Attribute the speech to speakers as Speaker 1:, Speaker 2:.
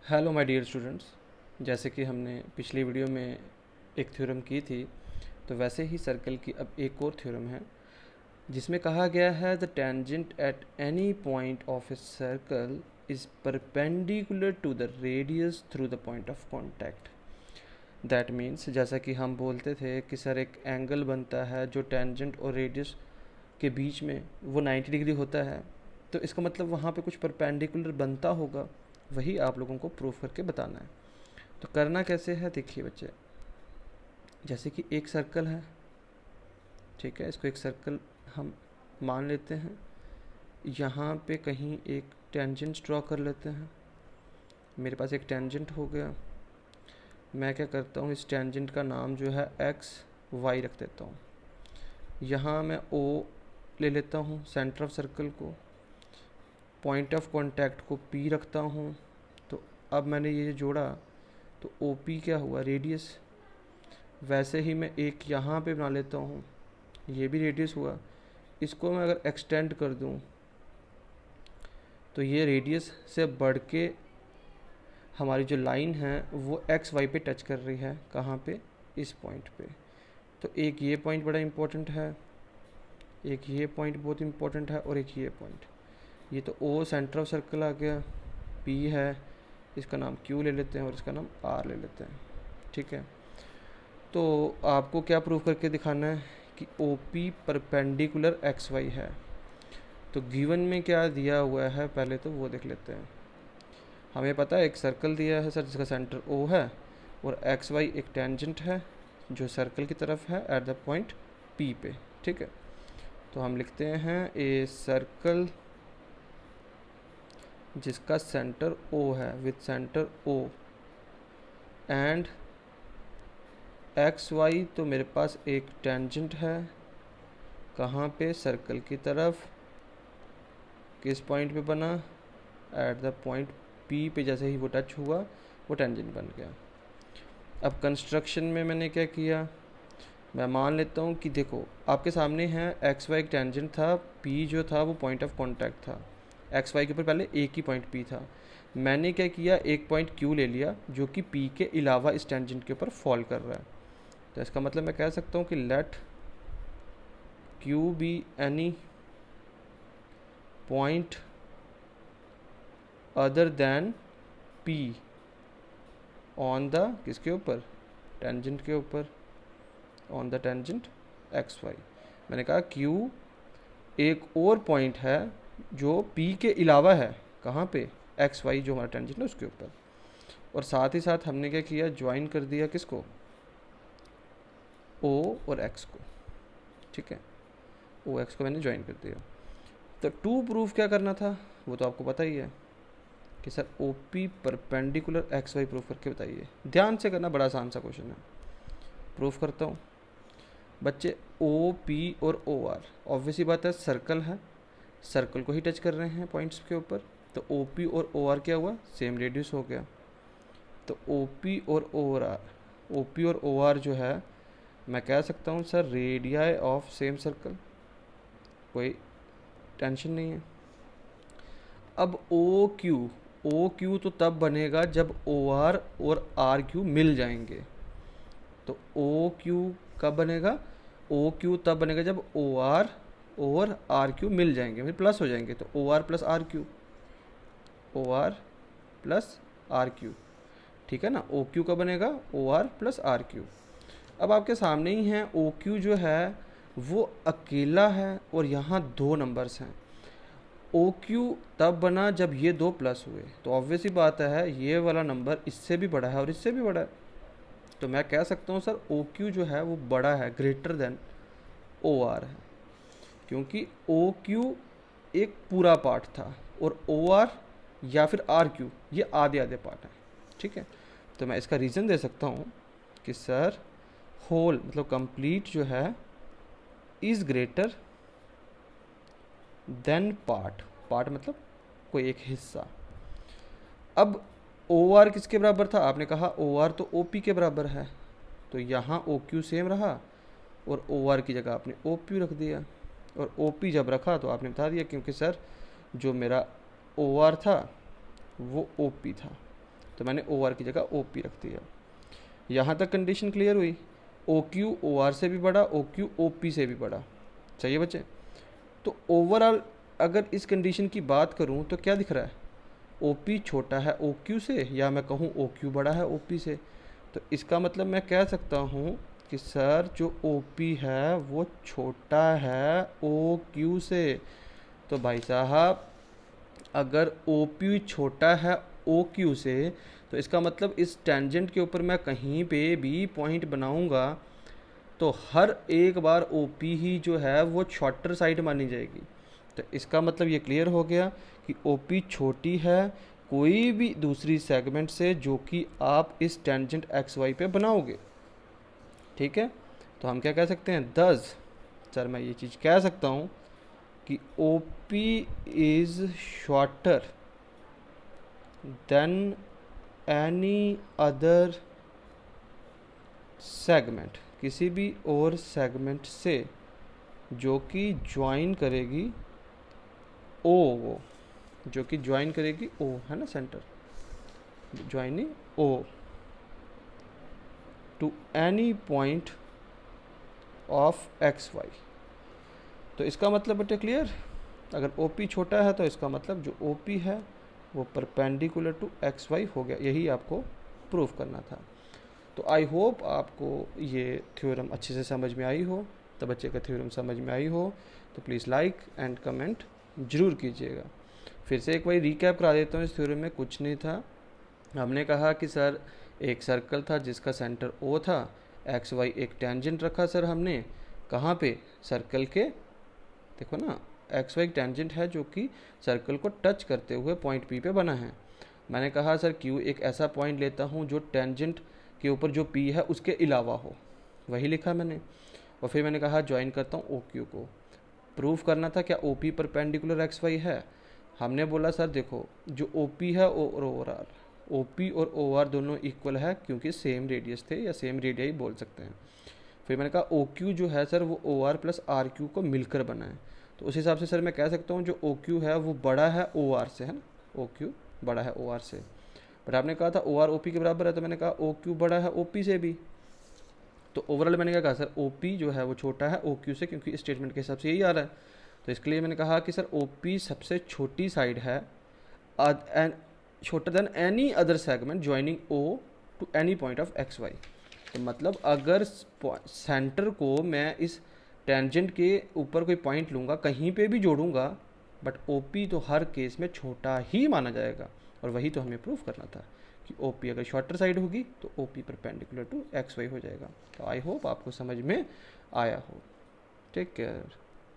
Speaker 1: Hello my dear students. जैसे कि हमने पिछली वीडियो में एक थ्योरम की थी, तो वैसे ही सर्कल की अब एक और थ्योरम है जिसमें कहा गया है the tangent at any point of a circle is perpendicular to the radius through the point of contact. That means जैसा कि हम बोलते थे कि सर एक एंगल बनता है जो टेंजेंट और रेडियस के बीच में वो 90 डिग्री होता है, तो इसका मतलब वहाँ पे कुछ परपेंडिकुलर बनता होगा। वही आप लोगों को प्रूफ करके बताना है। तो करना कैसे है, देखिए बच्चे, जैसे कि एक सर्कल है, ठीक है, इसको एक सर्कल हम मान लेते हैं। यहाँ पे कहीं एक टेंजेंट ड्रॉ कर लेते हैं। मेरे पास एक टेंजेंट हो गया। मैं क्या करता हूँ, इस टेंजेंट का नाम जो है एक्स वाई रख देता हूँ। यहाँ मैं ओ ले लेता हूँ सेंटर ऑफ सर्कल को, पॉइंट ऑफ कांटेक्ट को पी रखता हूँ। तो अब मैंने ये जोड़ा तो ओ पी क्या हुआ, रेडियस। वैसे ही मैं एक यहाँ पे बना लेता हूँ, ये भी रेडियस हुआ। इसको मैं अगर एक्सटेंड कर दूँ तो ये रेडियस से बढ़ के हमारी जो लाइन है वो एक्स वाई पे टच कर रही है। कहाँ पे, इस पॉइंट पे। तो एक ये पॉइंट बड़ा इंपॉर्टेंट है, एक ये पॉइंट बहुत इंपॉर्टेंट है, और एक ये पॉइंट। ये तो ओ सेंटर ऑफ सर्कल आ गया, पी है, इसका नाम क्यू ले लेते हैं और इसका नाम आर ले लेते हैं। ठीक है, तो आपको क्या प्रूव करके दिखाना है कि O P perpendicular X Y है। तो गिवन में क्या दिया हुआ है पहले तो वो देख लेते हैं। हमें पता है एक सर्कल दिया है सर जिसका सेंटर ओ है, और एक्स वाई एक टेंजेंट है जो सर्कल की तरफ है एट द पॉइंट पी पे। ठीक है, तो हम लिखते हैं ए सर्कल जिसका सेंटर ओ है with centre O and X Y. तो मेरे पास एक टेंजेंट है, कहाँ पे, सर्कल की तरफ। किस पॉइंट पे बना, एट द पॉइंट पी पे। जैसे ही वो टच हुआ वो टेंजेंट बन गया। अब कंस्ट्रक्शन में मैंने क्या किया, मैं मान लेता हूँ कि देखो आपके सामने है एक्स वाई एक टेंजेंट था, पी जो था वो पॉइंट ऑफ कांटेक्ट था। एक्स वाई के ऊपर पहले एक ही पॉइंट पी था। मैंने क्या किया, एक पॉइंट क्यू ले लिया जो कि पी के अलावा इस टेंजेंट के ऊपर फॉल कर रहा है। तो इसका मतलब मैं कह सकता हूँ कि let Q be any point other than P on the, किसके ऊपर, टेंजेंट के ऊपर, on the tangent X Y. मैंने कहा क्यू एक और पॉइंट है जो पी के अलावा है, कहाँ पे, एक्स वाई जो हमारा टेंजेंट है उसके ऊपर। और साथ ही साथ हमने क्या किया, ज्वाइन कर दिया किसको, ओ और एक्स को। ठीक है, ओ एक्स को मैंने ज्वाइन कर दिया। तो टू प्रूफ क्या करना था वो तो आपको पता ही है कि sir O P perpendicular X Y proof करके बताइए। ध्यान से करना, बड़ा आसान सा क्वेश्चन है। प्रूफ करता हूँ बच्चे। ओ पी और ओ आर, ऑब्वियसली बात है सर्कल है, सर्कल को ही टच कर रहे हैं पॉइंट्स के ऊपर। तो ओ पी और ओ आर क्या हुआ, सेम रेडियस हो गया। तो ओ पी और ओ आर, ओ पी और ओ आर जो है, मैं कह सकता हूँ sir radii of same circle, कोई टेंशन नहीं है। अब ओ क्यू तो तब बनेगा जब ओ आर और आर क्यू मिल जाएंगे। तो ओ क्यू कब बनेगा, ओ क्यू तब बनेगा जब ओ आर और आर क्यू मिल जाएंगे, फिर प्लस हो जाएंगे। तो O R plus R Q, O R plus R Q. ठीक है ना, ओ क्यू कब बनेगा, O R plus R Q. अब आपके सामने ही है ओ क्यू जो है वो अकेला है और यहाँ दो नंबर्स हैं। ओ क्यू तब बना जब ये दो प्लस हुए, तो ऑब्वियस ही बात है ये वाला नंबर इससे भी बड़ा है और इससे भी बड़ा है। तो मैं कह सकता हूँ सर ओ क्यू जो है वो बड़ा है, ग्रेटर देन ओ आर है, क्योंकि ओ क्यू एक पूरा पार्ट था और ओ आर या फिर आर क्यू ये आधे आधे पार्ट है। ठीक है, तो मैं इसका रीज़न दे सकता हूँ कि सर होल मतलब कंप्लीट जो है is greater than part, part मतलब कोई एक हिस्सा। अब ओ आर किसके बराबर था, आपने कहा ओ आर तो ओ पी के बराबर है, तो यहाँ ओ क्यू सेम रहा और ओ आर की जगह आपने ओ पी रख दिया। और ओ पी जब रखा तो आपने बता दिया क्योंकि सर जो मेरा ओ आर था वो ओ पी था। तो मैंने ओ आर की जगह ओ पी रख दिया। यहाँ तक कंडीशन क्लियर हुई। ओ क्यू ओ आर से भी बड़ा, ओ क्यू ओ पी से भी बड़ा। चाहिए बच्चे? तो ओवरऑल अगर इस कंडीशन की बात करूँ तो क्या दिख रहा है? ओ पी छोटा है ओ क्यू से, या मैं कहूँ ओ क्यू बड़ा है ओ पी से। तो इसका मतलब मैं कह सकता हूँ कि सर जो ओ पी है वो छोटा है ओ क्यू से। तो भाई साहब अगर ओ पी छोटा है ओ क्यू से, तो इसका मतलब इस टेंजेंट के ऊपर मैं कहीं पे भी पॉइंट बनाऊंगा तो हर एक बार ओ पी ही जो है वो शॉर्टर साइड मानी जाएगी। तो इसका मतलब ये क्लियर हो गया कि ओ पी छोटी है कोई भी दूसरी सेगमेंट से जो कि आप इस टेंजेंट एक्स वाई पे बनाओगे। ठीक है, तो हम क्या कह सकते हैं? दस सर मैं ये चीज़ कह सकता हूँ कि O P is shorter than any other segment, किसी भी और सेगमेंट से जो कि ज्वाइन करेगी ओ, वो जो कि ज्वाइन करेगी ओ, है ना, centre joining O to any point of X Y. तो इसका मतलब बेटे क्लियर, अगर ओ पी छोटा है तो इसका मतलब जो ओ पी है वो परपेंडिकुलर टू एक्स वाई हो गया। यही आपको प्रूव करना था। तो आई होप आपको ये थ्योरम अच्छे से समझ में आई हो। तो बच्चे का थ्योरम समझ में आई हो तो प्लीज़ लाइक एंड कमेंट ज़रूर कीजिएगा। फिर से एक बार रिकैप करा देता हूँ। इस थ्योरम में कुछ नहीं था। हमने कहा कि सर एक सर्कल था जिसका सेंटर ओ था, एक्स वाई एक टेंजेंट रखा सर हमने, कहाँ पे? सर्कल के, देखो ना एक्स वाई टेंजेंट है जो कि सर्कल को टच करते हुए पॉइंट पी पे बना है। मैंने कहा सर क्यू एक ऐसा पॉइंट लेता हूँ जो टेंजेंट के ऊपर जो पी है उसके अलावा हो, वही लिखा मैंने। और फिर मैंने कहा ज्वाइन करता हूँ ओ क्यू को। प्रूफ करना था क्या O P perpendicular X Y है। हमने बोला सर देखो जो ओ पी है और ओ आर, ओ पी और ओ आर दोनों इक्वल है क्योंकि सेम रेडियस थे या सेम रेडियाई बोल सकते हैं। फिर मैंने कहा ओ क्यू जो है सर वो O R plus R Q को मिलकर बना है। तो उस हिसाब से सर मैं कह सकता हूँ जो ओ क्यू है वो बड़ा है ओ आर से, है ना, ओ क्यू बड़ा है ओ आर से। बट आपने कहा था ओ आर ओ पी के बराबर है, तो मैंने कहा ओ क्यू बड़ा है ओ पी से भी। तो ओवरऑल मैंने क्या कहा सर ओ पी जो है वो छोटा है ओ क्यू से, क्योंकि स्टेटमेंट के हिसाब से यही आ रहा है। तो इसके लिए मैंने कहा कि सर ओ पी सबसे छोटी साइड है छोटा than any other segment joining O to any point of X Y. तो मतलब अगर सेंटर को मैं इस टेंजेंट के ऊपर कोई पॉइंट लूँगा कहीं पे भी जोड़ूंगा, बट ओ पी तो हर केस में छोटा ही माना जाएगा। और वही तो हमें प्रूफ करना था कि ओ पी अगर शॉर्टर साइड होगी तो O P perpendicular to X Y हो जाएगा। तो आई होप आपको समझ में आया हो। Take care.